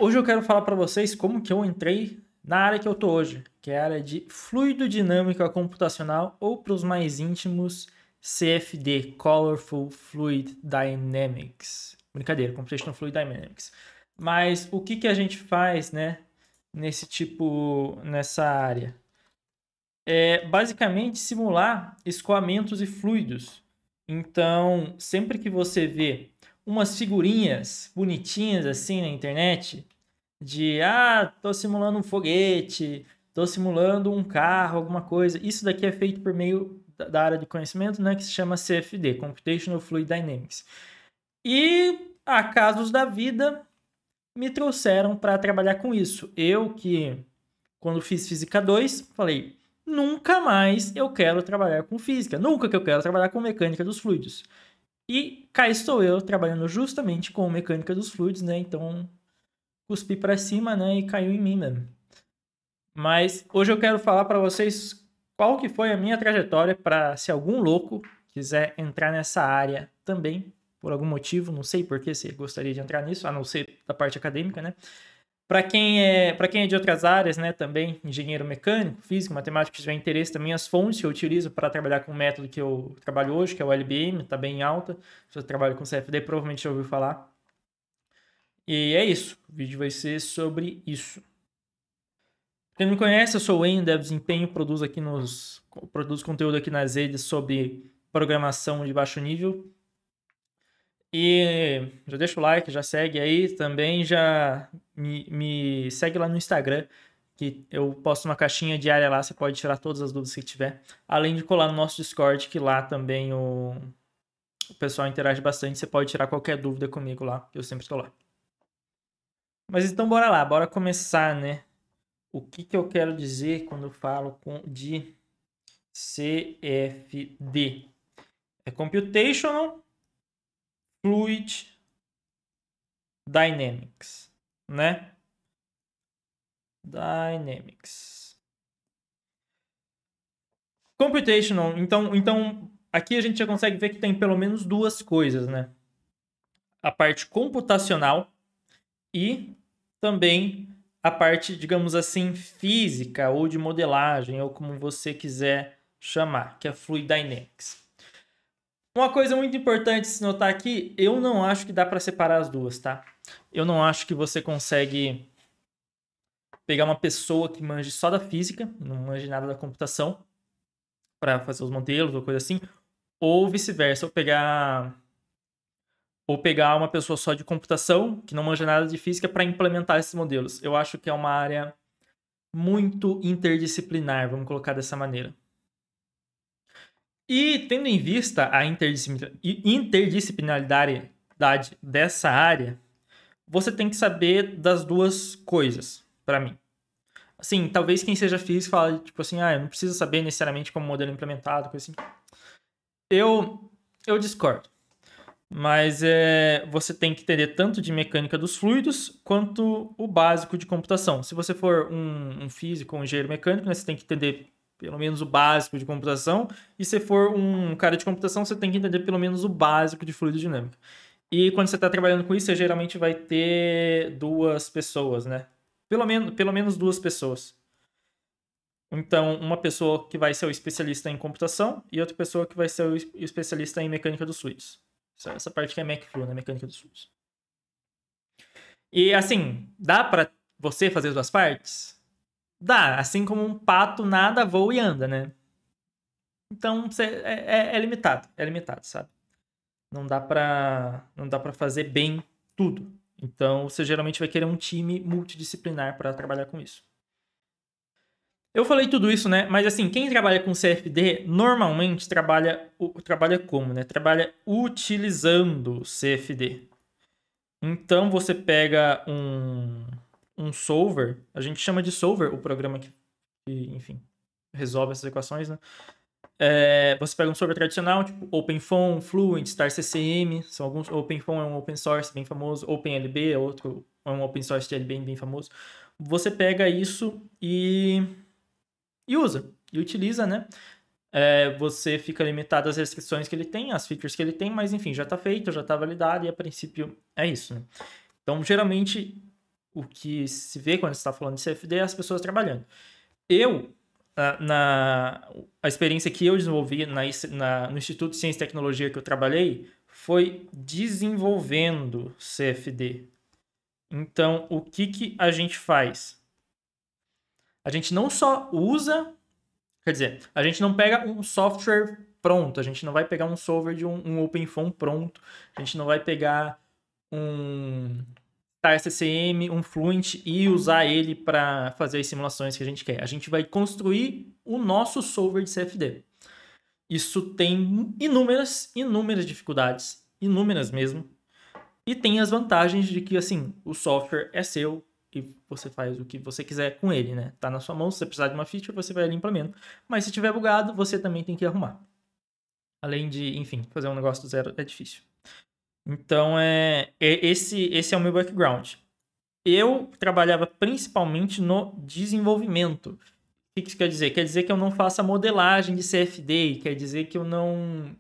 Hoje eu quero falar para vocês como que eu entrei na área que eu tô hoje, que é a área de fluidodinâmica computacional ou para os mais íntimos, CFD, Colorful Fluid Dynamics. Brincadeira, Computational Fluid Dynamics. Mas o que que a gente faz, né, nessa área? É basicamente simular escoamentos e fluidos. Então, sempre que você vê umas figurinhas bonitinhas assim na internet, tô simulando um foguete, tô simulando um carro, alguma coisa. Isso daqui é feito por meio da área de conhecimento, né, que se chama CFD, Computational Fluid Dynamics. E acasos da vida me trouxeram para trabalhar com isso. Eu que, quando fiz Física 2, falei, nunca mais eu quero trabalhar com física, nunca que eu quero trabalhar com mecânica dos fluidos. E cá estou eu trabalhando justamente com mecânica dos fluidos, né? Então, cuspi para cima, né? E caiu em mim mesmo. Mas hoje eu quero falar para vocês qual que foi a minha trajetória para, se algum louco quiser entrar nessa área também, por algum motivo, não sei por que você gostaria de entrar nisso, a não ser da parte acadêmica, né? Para quem é de outras áreas, né, também, engenheiro mecânico, físico, matemático, que tiver interesse, também as fontes que eu utilizo para trabalhar com o método que eu trabalho hoje, que é o LBM, está bem alta. Se você trabalha com CFD, provavelmente já ouviu falar. E é isso, o vídeo vai ser sobre isso. Quem não me conhece, eu sou o Wayne, Dev Desempenho, produzo conteúdo aqui nas redes sobre programação de baixo nível. E já deixa o like, já segue aí, também já me segue lá no Instagram, que eu posto uma caixinha diária lá, você pode tirar todas as dúvidas que tiver. Além de colar no nosso Discord, que lá também o pessoal interage bastante, você pode tirar qualquer dúvida comigo lá, que eu sempre estou lá. Mas então bora lá, bora começar, né? O que eu quero dizer quando eu falo de CFD? É Computational Fluid Dynamics, né? Dynamics. Computational, então aqui a gente já consegue ver que tem pelo menos duas coisas, né? A parte computacional e também a parte, digamos assim, física ou de modelagem, ou como você quiser chamar, que é Fluid Dynamics. Uma coisa muito importante se notar aqui, eu não acho que dá para separar as duas, tá? Eu não acho que você consegue pegar uma pessoa que manje só da física, não manje nada da computação, para fazer os modelos ou coisa assim, ou vice-versa, ou pegar uma pessoa só de computação, que não manja nada de física, para implementar esses modelos. Eu acho que é uma área muito interdisciplinar, vamos colocar dessa maneira. E tendo em vista a interdisciplinaridade dessa área, você tem que saber das duas coisas, para mim. Assim, talvez quem seja físico fale, tipo assim, eu não preciso saber necessariamente como o modelo é implementado, coisa assim. Eu discordo. Mas você tem que entender tanto de mecânica dos fluidos quanto o básico de computação. Se você for um físico ou um engenheiro mecânico, né, você tem que entender pelo menos o básico de computação. E se for um cara de computação, você tem que entender pelo menos o básico de fluidodinâmica. E quando você está trabalhando com isso, você geralmente vai ter duas pessoas, né? Pelo menos duas pessoas. Então, uma pessoa que vai ser o especialista em computação e outra pessoa que vai ser o especialista em mecânica dos fluidos. Essa parte que é McFlow, né? Mecânica dos fluidos. E assim, dá pra você fazer as duas partes? Dá, assim como um pato nada, voa e anda, né? Então é limitado, sabe? Não dá pra fazer bem tudo. Então você geralmente vai querer um time multidisciplinar para trabalhar com isso. Eu falei tudo isso, né? Mas assim, quem trabalha com CFD normalmente trabalha como, né? Trabalha utilizando CFD. Então você pega um solver, a gente chama de solver o programa que enfim, resolve essas equações, né? Você pega um solver tradicional, tipo OpenFOAM, Fluent, StarCCM, são alguns. OpenFOAM é um open source bem famoso, OpenLB é outro, é um open source de LB bem famoso. Você pega isso e usa, e utiliza, né? Você fica limitado às restrições que ele tem, às features que ele tem, mas enfim, já está feito, já está validado e a princípio é isso, né? Então, geralmente, o que se vê quando você está falando de CFD é as pessoas trabalhando. A experiência que eu desenvolvi no Instituto de Ciência e Tecnologia que eu trabalhei foi desenvolvendo CFD. Então, o que a gente faz? A gente não só usa, quer dizer, a gente não pega um software pronto, a gente não vai pegar um solver de um OpenFOAM pronto, a gente não vai pegar um SCCM, um Fluent e usar ele para fazer as simulações que a gente quer. A gente vai construir o nosso solver de CFD. Isso tem inúmeras dificuldades, inúmeras mesmo, e tem as vantagens de que, assim, o software é seu e você faz o que você quiser com ele, né? Tá na sua mão, se você precisar de uma feature, você vai ali e implementa. Mas se tiver bugado, você também tem que arrumar. Além de, enfim, fazer um negócio do zero é difícil. Então, esse é o meu background. Eu trabalhava principalmente no desenvolvimento. O que isso quer dizer? Quer dizer que eu não faço a modelagem de CFD, quer dizer que eu não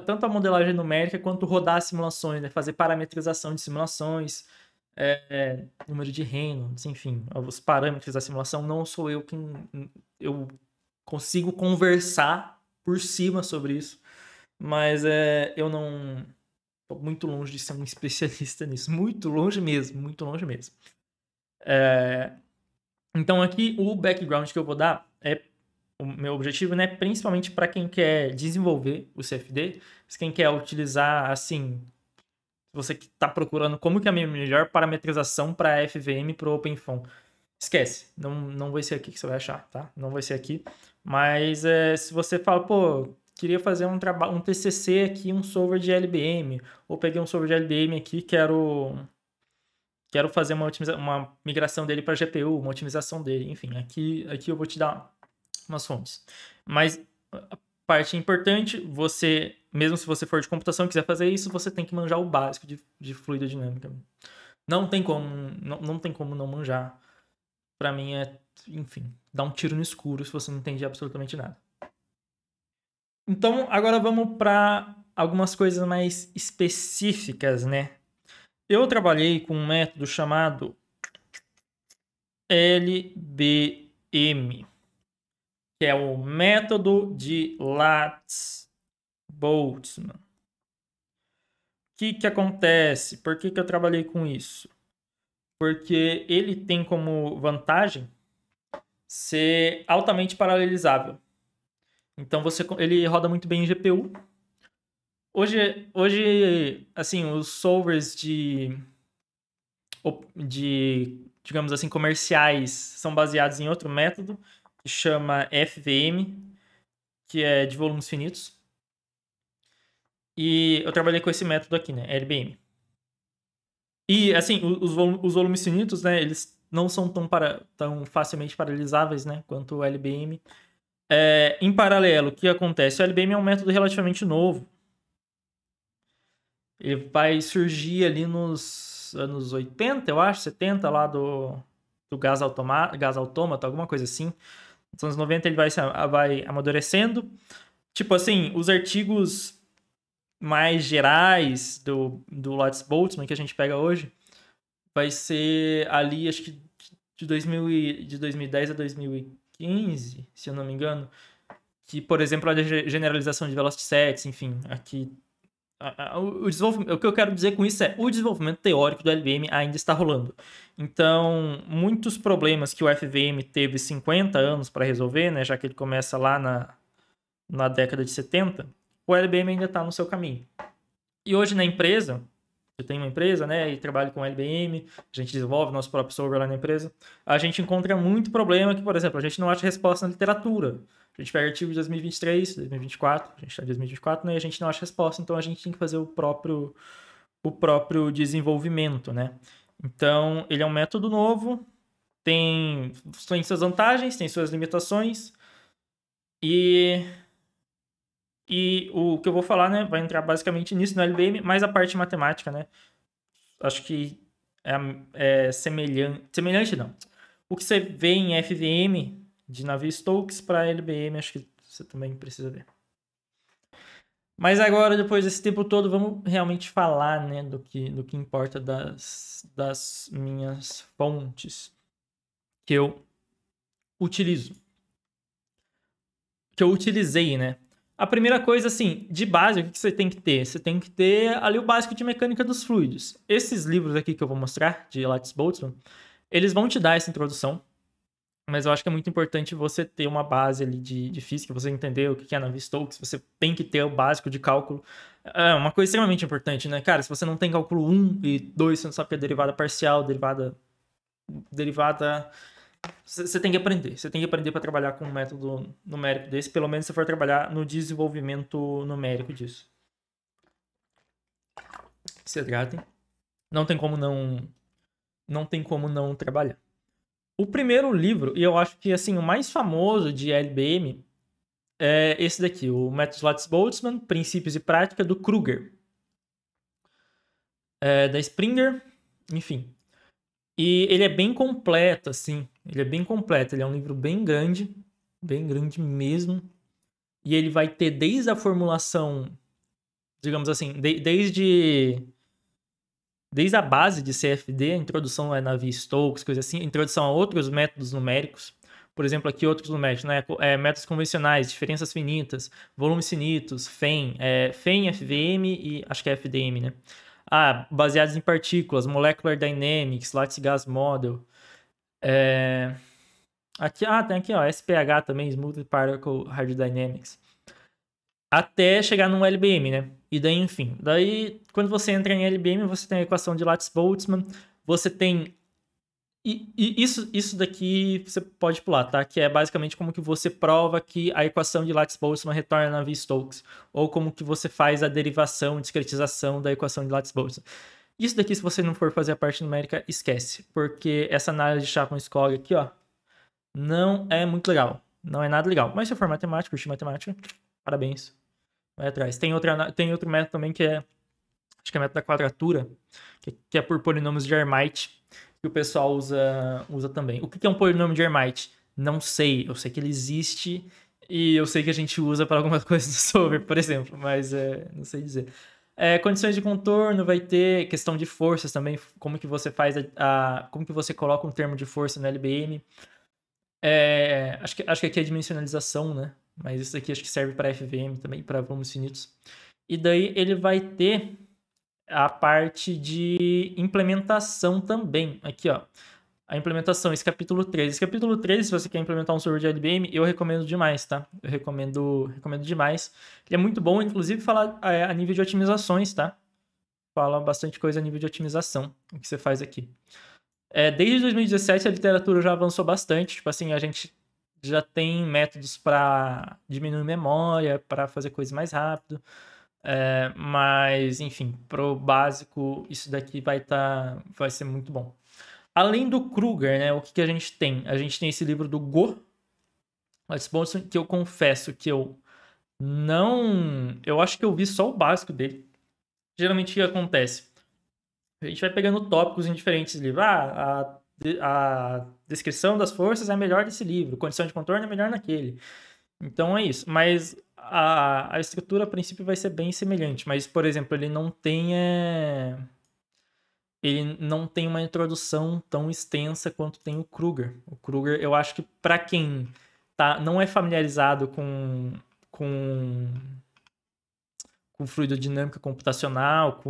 tanto a modelagem numérica quanto rodar simulações, né? Fazer parametrização de simulações, número de Reynolds, enfim, os parâmetros da simulação, não sou eu quem eu consigo conversar por cima sobre isso, mas eu não estou muito longe de ser um especialista nisso, muito longe mesmo, muito longe mesmo. Então aqui o background que eu vou dar o meu objetivo, né, principalmente para quem quer desenvolver o CFD, quem quer utilizar, assim, você que está procurando como que é a minha melhor parametrização para FVM para o OpenFOAM. Esquece, não vai ser aqui que você vai achar, tá? Não vai ser aqui. Mas se você fala, pô, queria fazer um TCC aqui, um solver de LBM, ou peguei um solver de LBM aqui, quero fazer uma migração dele para GPU, uma otimização dele, enfim, aqui eu vou te dar umas fontes. Mas a parte importante, mesmo se você for de computação e quiser fazer isso, você tem que manjar o básico de fluidodinâmica. Não tem como não manjar. Para mim enfim, dar um tiro no escuro se você não entende absolutamente nada. Então, agora vamos para algumas coisas mais específicas, né? Eu trabalhei com um método chamado LBM, que é o método de Latz-Boltzmann. O que acontece? Por que eu trabalhei com isso? Porque ele tem como vantagem ser altamente paralelizável. Então ele roda muito bem em GPU. Hoje assim, os solvers digamos assim, comerciais são baseados em outro método que chama FVM, que é de volumes finitos. E eu trabalhei com esse método aqui, né? LBM. E, assim, os volumes finitos, né? Eles não são tão facilmente paralelizáveis, né? Quanto o LBM. Em paralelo, o que acontece? O LBM é um método relativamente novo. Ele vai surgir ali nos anos 80, eu acho, 70, lá do gás autômata, alguma coisa assim. Nos anos 90 ele vai amadurecendo. Tipo assim, os artigos mais gerais do Latz-Boltzmann que a gente pega hoje vai ser ali, acho que de 2010 a 2015, se eu não me engano, que, por exemplo, a generalização de velocity sets, enfim, aqui o que eu quero dizer com isso o desenvolvimento teórico do LVM ainda está rolando. Então, muitos problemas que o FVM teve 50 anos para resolver, né, já que ele começa lá na década de 70, o LVM ainda está no seu caminho. E hoje na empresa, eu tenho uma empresa, né, e trabalho com LVM, a gente desenvolve nosso próprio solver lá na empresa, a gente encontra muito problema que, por exemplo, a gente não acha resposta na literatura. A gente pega artigo de 2023, 2024, a gente está em 2024, né, e a gente não acha resposta, então a gente tem que fazer o próprio desenvolvimento, né. Então, ele é um método novo, tem suas vantagens, tem suas limitações, e o que eu vou falar, né, vai entrar basicamente nisso no LBM, mais a parte matemática, né. Acho que é semelhante. Semelhante não. O que você vê em FVM de Navier-Stokes para LBM, acho que você também precisa ver. Mas agora, depois desse tempo todo, vamos realmente falar, né, do que importa das minhas fontes que eu utilizo. Que eu utilizei, né? A primeira coisa, assim, de base, o que você tem que ter? Você tem que ter ali o básico de mecânica dos fluidos. Esses livros aqui que eu vou mostrar, de Lattice Boltzmann, eles vão te dar essa introdução, mas eu acho que é muito importante você ter uma base ali de física, você entender o que é Navier-Stokes, você tem que ter o básico de cálculo. É uma coisa extremamente importante, né? Cara, se você não tem cálculo 1 e 2, você não sabe o que é derivada parcial, derivada. Você tem que aprender. Você tem que aprender para trabalhar com um método numérico desse, pelo menos se for trabalhar no desenvolvimento numérico disso. Se tratem. Não tem como não trabalhar. O primeiro livro, e eu acho que assim o mais famoso de LBM é esse daqui, o Método Lattice-Boltzmann, Princípios e Prática do Kruger. Da Springer, enfim. E ele é bem completo, assim. Ele é bem completo. Ele é um livro bem grande mesmo. E ele vai ter desde a formulação, digamos assim, desde a base de CFD, a introdução a Navier-Stokes, coisa assim, introdução a outros métodos numéricos. Por exemplo, aqui outros numéricos, né? Métodos convencionais, diferenças finitas, volumes finitos, FEM, FVM e acho que é FDM, né? Baseados em partículas, Molecular Dynamics, Lattice Gas Model. Tem aqui, ó, SPH também, Smooth Particle Hard Dynamics. Até chegar no LBM, né? E daí, enfim. Daí, quando você entra em LBM, você tem a equação de Lattice-Boltzmann, você tem... E isso daqui você pode pular, tá? Que é basicamente como que você prova que a equação de Lattice-Boltzmann retorna a Navier-Stokes. Ou como que você faz a derivação, discretização da equação de Lattice-Boltzmann. Isso daqui, se você não for fazer a parte numérica, esquece. Porque essa análise de Chapman-Skog aqui, ó, não é muito legal. Não é nada legal. Mas se for matemática, curtir matemática, parabéns. Vai atrás. Tem outro método também que é... Acho que é o método da quadratura, que é por polinômios de Hermite, que o pessoal usa também. O que é um polinômio de Hermite? Não sei. Eu sei que ele existe e eu sei que a gente usa para algumas coisas do Solver, por exemplo, mas não sei dizer. Condições de contorno, vai ter questão de forças também, como que você faz como que você coloca um termo de força no LBM. Acho que aqui é dimensionalização, né? Mas isso aqui acho que serve para FVM também, para volumes finitos. E daí ele vai ter a parte de implementação também. Aqui, ó. A implementação, esse capítulo 13. Esse capítulo 13, se você quer implementar um server de LBM, eu recomendo demais, tá? Eu recomendo demais. Ele é muito bom, inclusive, fala a nível de otimizações, tá? Fala bastante coisa a nível de otimização, o que você faz aqui. Desde 2017, a literatura já avançou bastante. Tipo assim, a gente já tem métodos para diminuir memória, para fazer coisas mais rápido. Mas, enfim, pro básico, isso daqui vai ser muito bom. Além do Kruger, né, o que a gente tem? A gente tem esse livro do Go, que eu confesso que eu não... Eu acho que eu vi só o básico dele. Geralmente o que acontece? A gente vai pegando tópicos em diferentes livros. A descrição das forças é melhor desse livro, condição de contorno é melhor naquele. Então é isso. Mas a estrutura, a princípio, vai ser bem semelhante. Mas, por exemplo, ele não tem uma introdução tão extensa quanto tem o Kruger. O Kruger, eu acho que para quem não é familiarizado com fluidodinâmica computacional,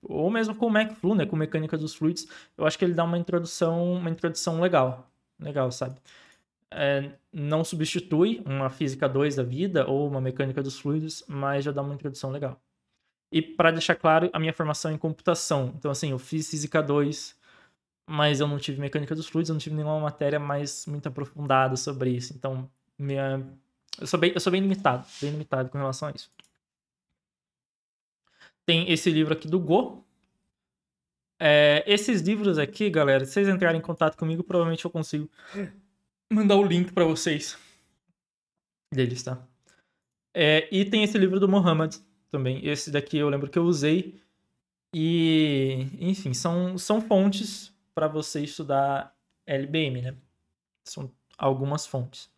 ou mesmo com o MacFlu, né, com mecânica dos fluidos, eu acho que ele dá uma introdução legal. Legal, sabe? Não substitui uma física 2 da vida ou uma mecânica dos fluidos, mas já dá uma introdução legal. E para deixar claro, a minha formação é em computação. Então, assim, eu fiz física 2, mas eu não tive mecânica dos fluidos, eu não tive nenhuma matéria mais muito aprofundada sobre isso. Então, eu sou bem limitado com relação a isso. Tem esse livro aqui do Go. Esses livros aqui, galera, se vocês entrarem em contato comigo, provavelmente eu consigo mandar o link para vocês deles, tá? E tem esse livro do Mohammed também. Esse daqui eu lembro que eu usei. E, enfim, são fontes para você estudar LBM, né? São algumas fontes.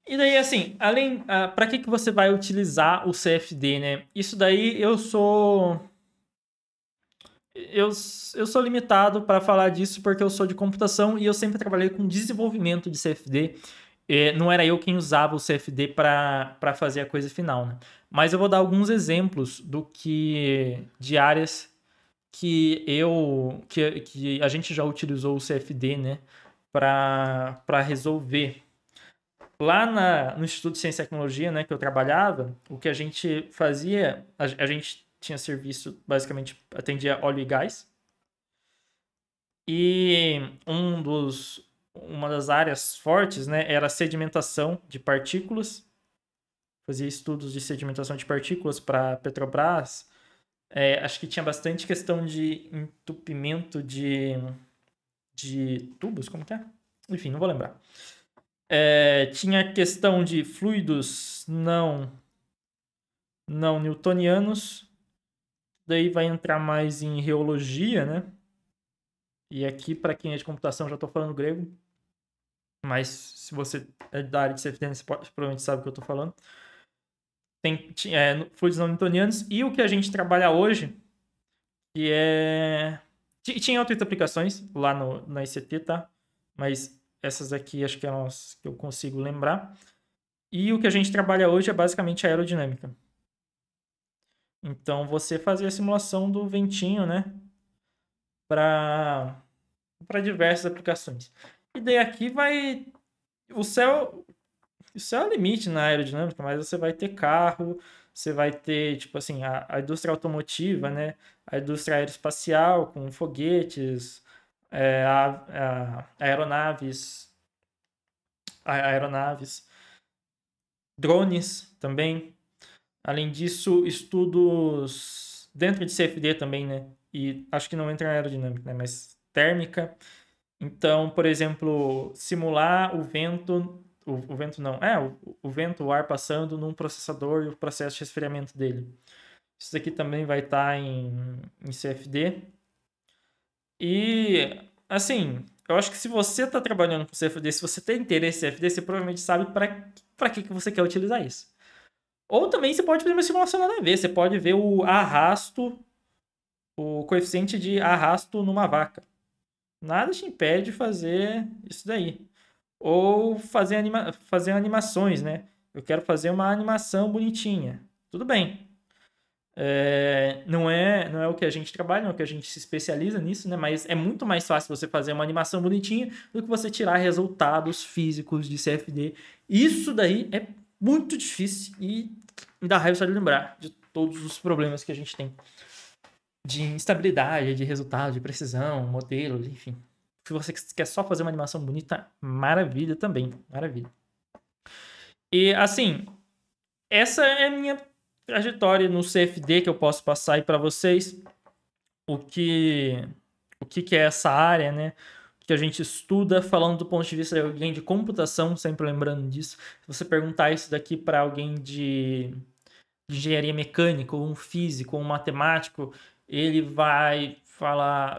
E daí, assim, para que você vai utilizar o CFD, né? Isso daí eu sou limitado para falar disso porque eu sou de computação e eu sempre trabalhei com desenvolvimento de CFD. Não era eu quem usava o CFD para fazer a coisa final, né? Mas eu vou dar alguns exemplos de áreas que a gente já utilizou o CFD, né, para resolver. Lá no Instituto de Ciência e Tecnologia, né, que eu trabalhava, o que a gente fazia, a gente tinha serviço, basicamente, atendia óleo e gás. E uma das áreas fortes, né, era a sedimentação de partículas. Fazia estudos de sedimentação de partículas para Petrobras. Acho que tinha bastante questão de entupimento de tubos, como que é? Enfim, não vou lembrar. Tinha questão de fluidos não newtonianos. Daí vai entrar mais em reologia, né? E aqui, para quem é de computação, já estou falando grego. Mas se você é da área de CFD, você provavelmente sabe o que eu estou falando. Tem fluidos não newtonianos. E o que a gente trabalha hoje, que é... Tinha outras aplicações lá na ICT, tá? Mas essas aqui acho que é as que eu consigo lembrar. E o que a gente trabalha hoje é basicamente aerodinâmica. Então, você fazia a simulação do ventinho, né? Para diversas aplicações. E daí aqui vai... O céu é o limite na aerodinâmica, mas você vai ter carro, você vai ter, tipo assim, a indústria automotiva, né? A indústria aeroespacial, com foguetes, aeronaves, drones também. Além disso, estudos dentro de CFD também, né? E acho que não entra em aerodinâmica, né? Mas térmica. Então, por exemplo, simular o vento, o vento não, o vento, o ar passando num processador e o processo de resfriamento dele. Isso aqui também vai estar em CFD. E, assim, eu acho que se você está trabalhando com CFD, se você tem interesse em CFD, você provavelmente sabe para que você quer utilizar isso. Ou também você pode fazer uma simulação nada a ver. Você pode ver o arrasto, o coeficiente de arrasto numa vaca. Nada te impede de fazer isso daí. Ou fazer animações, né? Eu quero fazer uma animação bonitinha. Tudo bem. Não é o que a gente trabalha, não é o que a gente se especializa nisso, né? Mas é muito mais fácil você fazer uma animação bonitinha do que você tirar resultados físicos de CFD. Isso daí é muito difícil e me dá raiva só de lembrar de todos os problemas que a gente tem de instabilidade, de resultado, de precisão, modelos, enfim. Se você quer só fazer uma animação bonita, maravilha também, maravilha. E assim, essa é a minha trajetória no CFD que eu posso passar aí para vocês. O que é essa área, né? O que a gente estuda, falando do ponto de vista de alguém de computação, sempre lembrando disso. Se você perguntar isso daqui para alguém de engenharia mecânica, ou um físico, ou um matemático, ele vai falar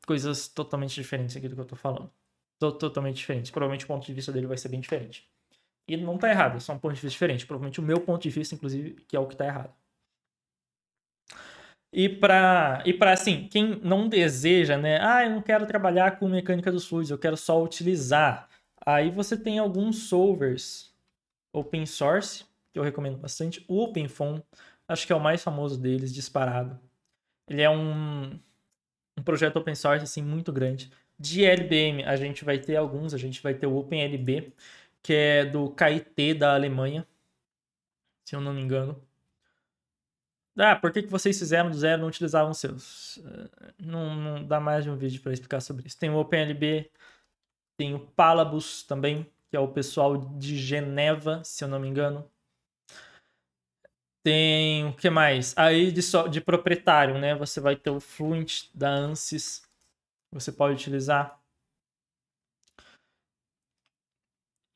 coisas totalmente diferentes aqui do que eu tô falando. Totalmente diferentes. Provavelmente o ponto de vista dele vai ser bem diferente. E não tá errado, é só um ponto de vista diferente. Provavelmente o meu ponto de vista, inclusive, que é o que tá errado. E para assim, quem não deseja, né? Eu não quero trabalhar com mecânica dos fluidos, eu quero só utilizar. Aí você tem alguns solvers open source, que eu recomendo bastante. O OpenFOAM, acho que é o mais famoso deles, disparado. Ele é um projeto open source, assim, muito grande. De LBM, a gente vai ter alguns. A gente vai ter o OpenLB, que é do KIT da Alemanha, se eu não me engano. Por que vocês fizeram do zero e não utilizavam os seus? Não dá mais de um vídeo para explicar sobre isso. Tem o OpenLB, tem o Palabus também, que é o pessoal de Geneva, se eu não me engano. Tem o que mais? Aí de proprietário, né? Você vai ter o Fluent da ANSYS, você pode utilizar.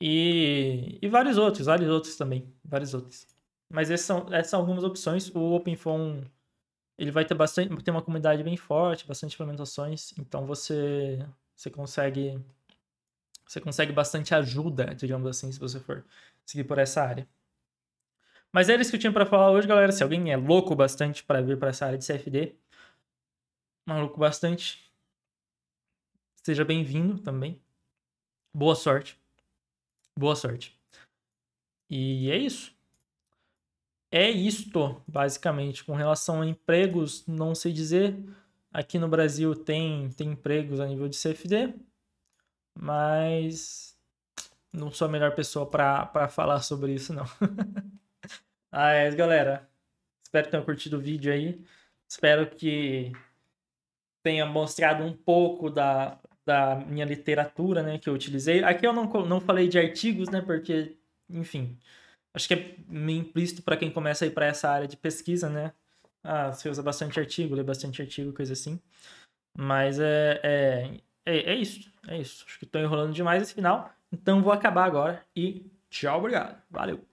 E vários outros também. Vários outros. Mas essas são algumas opções. O OpenFOAM, ele vai ter uma comunidade bem forte, bastante implementações. Então você consegue Você consegue bastante ajuda, digamos assim, se você for seguir por essa área. Mas era isso que eu tinha para falar hoje, galera. Se alguém é louco bastante para vir para essa área de CFD, maluco bastante, seja bem-vindo também. Boa sorte. Boa sorte. E é isso. É isto, basicamente. Com relação a empregos, não sei dizer. Aqui no Brasil tem empregos a nível de CFD, mas não sou a melhor pessoa para falar sobre isso, não. Mas, galera, espero que tenham curtido o vídeo aí. Espero que tenha mostrado um pouco da minha literatura, né, que eu utilizei. Aqui eu não falei de artigos, né, porque, enfim, acho que é meio implícito para quem começa a ir para essa área de pesquisa, né? Ah, você usa bastante artigo, lê bastante artigo, coisa assim. Mas é isso. É isso. Acho que estou enrolando demais esse final. Então vou acabar agora e tchau, obrigado. Valeu.